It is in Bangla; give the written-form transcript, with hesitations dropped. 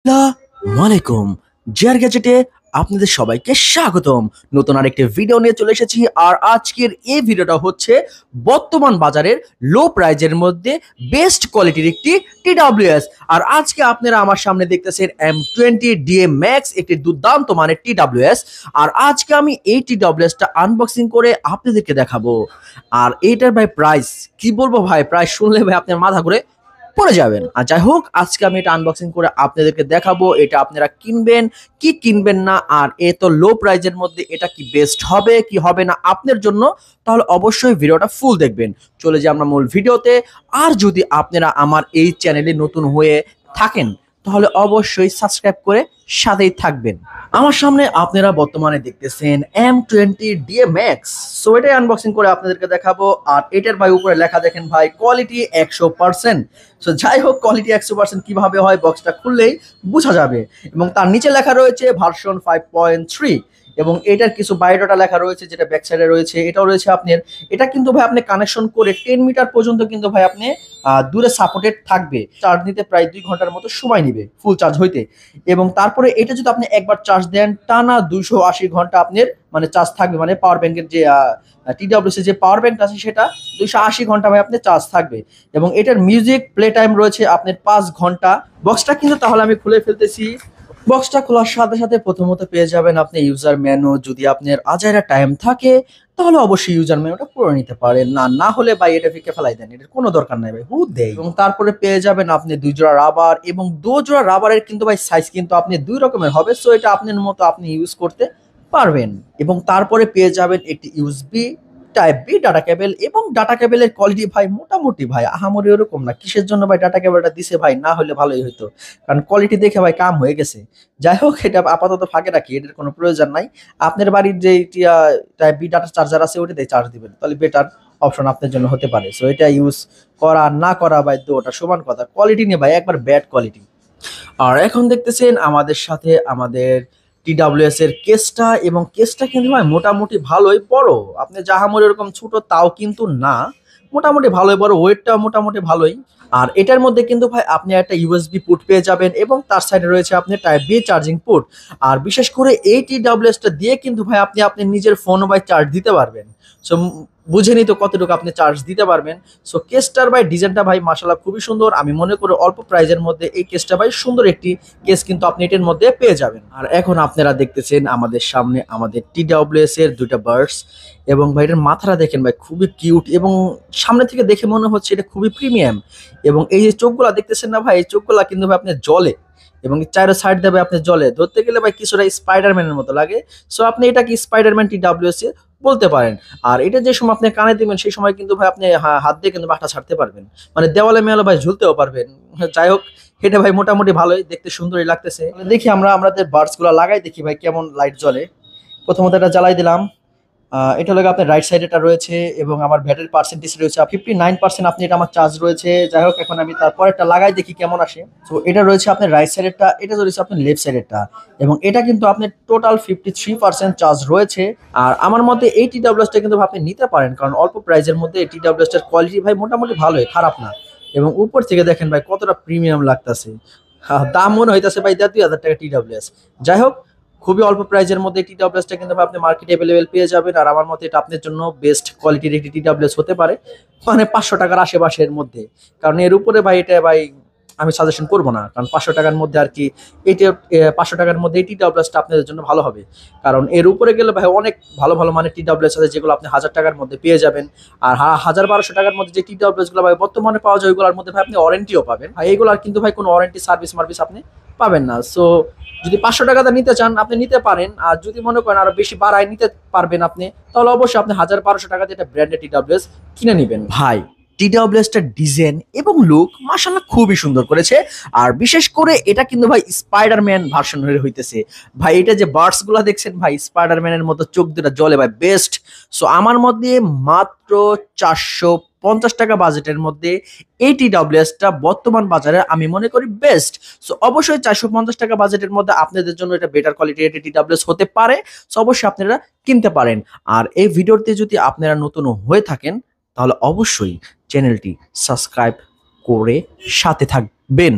আসসালামু আলাইকুম। জিআর গ্যাজেটে আপনাদের সবাইকে স্বাগতম। নতুন আরেকটি ভিডিও নিয়ে চলে এসেছি। আর আজকের এই ভিডিওটা হচ্ছে বর্তমান বাজারের লো প্রাইজের মধ্যে বেস্ট কোয়ালিটির একটি TWS। আর আজকে আপনারা আমার সামনে দেখতেছেন M20 DA Max, একটি দুর্দান্ত মানের TWS। আর আজকে আমি এই TWSটা আনবক্সিং করে আপনাদেরকে দেখাবো। আর এইটার ভাই প্রাইস কি বলবো ভাই, প্রাইস শুনলে ভাই আপনার মাথা ঘুরে পড়ে যাবেন। আর যাই হোক, আজকে আমি এটা আনবক্সিং করে আপনাদেরকে দেখাবো এটা আপনারা কিনবেন কি কিনবেন না, আর এত লো প্রাইজের মধ্যে এটা কি বেস্ট হবে কি হবে না আপনার জন্য। তাহলে অবশ্যই ভিডিওটা ফুল দেখবেন। চলে যাই আমরা মূল ভিডিওতে। আর যদি আপনারা আমার এই চ্যানেলে নতুন হয়ে থাকেন তাহলে অবশ্যই সাবস্ক্রাইব করে সাথেই থাকবেন। আমার সামনে আপনারা বর্তমানে দেখতেছেন M20 DA Max। সো এটাই আনবক্সিং করে আপনাদেরকে দেখাবো। আর এটার ভাই উপরে লেখা দেখেন ভাই, কোয়ালিটি 100%। সো যাই হোক, কোয়ালিটি 100% কিভাবে হয় বক্সটা খুললেই বোঝা যাবে। এবং তার নিচে লেখা রয়েছে ভার্সন 5.3। এবং এটার কিছু বায়োডাটা লেখা রয়েছে, যেটা ব্যাক সাইডে রয়েছে। এটাও রয়েছে আপনার, এটা কিন্তু ভাই আপনি কানেকশন করে 10 মিটার পর্যন্ত কিন্তু ভাই আপনি দূরে সাপোর্টেড থাকবে। চার্জ নিতে প্রায় 2 ঘন্টার মতো সময় নেবে ফুল চার্জ হইতে। এবং তারপরে এটা যদি আপনি একবার চার্জ দেন টানা 280 ঘন্টা আপনার মানে চার্জ থাকবে। মানে পাওয়ার ব্যাংকের যে TWS যে পাওয়ার ব্যাংক আছে সেটা 280 ঘন্টা ভাই আপনার চার্জ থাকবে। এবং এটার মিউজিক প্লে টাইম রয়েছে আপনার 5 ঘন্টা। বক্সটা কিন্তু তাহলে আমি খুলে ফেলতেছি। বক্সটা খোলার সাথে সাথে প্রথমত পেয়ে যাবেন আপনি ইউজার ম্যানু। যদি আপনার আজাইরা টাইম থাকে তাহলে অবশ্যই ইউজার ম্যানুটা পড়ে নিতে পারেন, না হলে ভাই এটা ফিকে ফেলাই দেন, এটার কোনো দরকার নাই ভাই, হুদ দেয়। এবং তারপরে পেয়ে যাবেন আপনি 2 জোড়া রাবার। এবং 2 জোড়া রাবারের কিন্তু ভাই সাইজ কিন্তু আপনি 2 রকমের হবে। সো এটা আপনার মতো আপনি ইউজ করতে পারবেন। এবং তারপরে পেয়ে যাবেন একটি USB type B data cable. এবং ডাটা কেবলের কোয়ালিটি ভাই মোটামুটি ভাই আহামরি ওরকম না। কিসের জন্য ভাই ডাটা কেবলটা দিছে ভাই, না হলে ভালোই হতো, কারণ কোয়ালিটি দেখে ভাই কাম হয়ে গেছে। যাই হোক, এটা আপাতত ফাঁকে রাখি, এটার কোনো প্রয়োজন নাই। আপনার বাড়ির যে টাইপ বি ডাটা চার্জার আছে ওটা দিয়ে চার্জ দিবেন, তাহলে বেটার অপশন আপনার জন্য হতে পারে। সো এটা ইউজ করা না করা ভাই তো ওটা সমান কথা। কোয়ালিটি নিয়ে ভাই একবার ব্যাড কোয়ালিটি। আর এখন দেখতেছেন আমাদের সাথে আমাদের TWS এর কেসটা। এবং কেসটা কিন্তু ভাই মোটামুটি ভালোই বড়, আপনি জাহামুর এরকম ছোট তাও কিন্তু না, মোটামুটি ভালোই বড়, ওয়েটটা মোটামুটি ভালোই। আর এটার মধ্যে কিন্তু ভাই আপনি একটা USB পোর্ট পেয়ে যাবেন এবং তার সাইডে রয়েছে আপনার টাইপ বি চার্জিং পোর্ট। আর বিশেষ করে এই TWS টা দিয়ে কিন্তু ভাই আপনি নিজের ফোন ভাই চার্জ দিতে পারবেন। সো বুঝেনি তো কতটুকু আপনি চার্জ দিতে পারবেন। সো কেসটার ভাই ডিজাইনটা ভাই মাশাআল্লাহ খুবই সুন্দর। আমি মনে করি অল্প প্রাইজের মধ্যে এই কেসটা ভাই সুন্দর একটি কেস কিন্তু আপনি এটার মধ্যে পেয়ে যাবেন। আর এখন আপনারা দেখতেছেন আমাদের সামনে আমাদের TWS এর 2টা বার্ডস। এবং ভাই এটার মাথাটা দেখেন ভাই খুবই কিউট, এবং সামনে থেকে দেখে মনে হচ্ছে এটা খুবই প্রিমিয়াম। এবং এই যে চোখগুলা দেখতেছেন না ভাই, এই চোখগুলা কিন্তু ভাই আপনার জলে, এবং চারো সাইড দেবে আপনি জলে ধরতে গেলে ভাই কিছুটা স্পাইডারম্যানের মতো লাগে। সো আপনি এটা কি স্পাইডারম্যান TWS বলতে পারেন। আর এটা যে সময় আপনি কানে দিবেন সেই সময় কিন্তু ভাই আপনি হাত দিয়ে কিন্তু বাঁকটা ছাড়তে পারবেন, মানে দেওয়ালে মেয়ালে ভাই ঝুলতেও পারবেন। যাই হোক, এটা ভাই মোটামুটি ভালোই দেখতে, সুন্দরই লাগতেছে। দেখি আমরা আমাদের বার্ডস গুলা লাগাই দেখি ভাই কেমন লাইট জ্বলে। প্রথমত এটা জ্বালাই দিলাম। এটা হলো আপনার রাইট সাইড এটা রয়েছে। এবং আমার ব্যাটারি পার্সেন্টেজ রয়েছে 59%। আপনি এটা আমার চার্জ রয়েছে। যাই হোক, এখন আমি তারপর একটা লাগাই দেখি কেমন আসে। তো এটা রয়েছে আপনার রাইট সাইডেরটা, এটা রয়েছে আপনার লেফট সাইডেরটা। এবং এটা কিন্তু আপনার টোটাল 53% চার্জ রয়েছে। আর আমার মতে এই TWSটা কিন্তু আপনি নিতে পারেন, কারণ অল্প প্রাইজের মধ্যে এই TWSটার কোয়ালিটি ভাই মোটামুটি ভালোই, খারাপ না। এবং উপর থেকে দেখেন ভাই কতটা প্রিমিয়াম লাগতেছে। দাম মনে হইতেছে ভাই 2,000 টাকা TWS। যাই হোক, খুবই অল্প প্রাইজের মধ্যে TWSটা কিন্তু আপনি মার্কেটে অ্যাভেলেবেল পেয়ে যাবেন। আর আমার মতে এটা আপনার জন্য বেস্ট কোয়ালিটির একটি TWS হতে পারে, মানে 500 টাকার আশেপাশের মধ্যে। কারণ এর উপরে ভাই এটা ভাই আমি সাজেশন করবো না, কারণ 500 টাকার মধ্যে আর কি এটা 500 টাকার মধ্যে এই TWSটা আপনাদের জন্য ভালো হবে। কারণ এর উপরে গেলে ভাই অনেক ভালো ভালো মানে TWS আছে যেগুলো আপনি 1000 টাকার মধ্যে পেয়ে যাবেন। আর 1000-1200 টাকার মধ্যে যে TWS গুলো ভাই বর্তমানে পাওয়া যায় ওইগুলোর মধ্যে ভাই আপনি ওয়ারেন্টিও পাবেন। ভাই এইগুলোর কিন্তু ভাই কোনো ওয়ারেন্টি সার্ভিস আপনি পাবেন না। সো যদি 500 টাকাটা নিতে চান আপনি নিতে পারেন। আর যদি মনে করেন আরো বেশি বাড়ায় নিতে পারবেন আপনি, তাহলে অবশ্যই আপনি 1000-1200 টাকা দিয়ে একটা ব্র্যান্ডেড TWS কিনে নেবেন। ভাই TWSটার ডিজাইন এবং লুক মাশাআল্লাহ খুবই সুন্দর করেছে। আর বিশেষ করে এটা কিন্তু ভাই স্পাইডারম্যান ভার্সন হইতেছে। ভাই এটা যে বার্ডস গুলা দেখছেন ভাই স্পাইডারম্যানের মতো চোখ দুটা জ্বলে ভাই, বেস্ট। সো আমার মধ্যে মাত্র 450 টাকা বাজেটের মধ্যে এই TWSটা বর্তমান বাজারে আমি মনে করি বেস্ট। সো অবশ্যই 450 টাকা বাজেটের মধ্যে আপনাদের জন্য এটা বেটার কোয়ালিটির একটি TWS হতে পারে। সো অবশ্যই আপনারা কিনতে পারেন। আর এই ভিডিওতে যদি আপনারা নতুন হয়ে থাকেন তাহলে অবশ্যই চ্যানেলটি সাবস্ক্রাইব করে সাথে থাকবেন।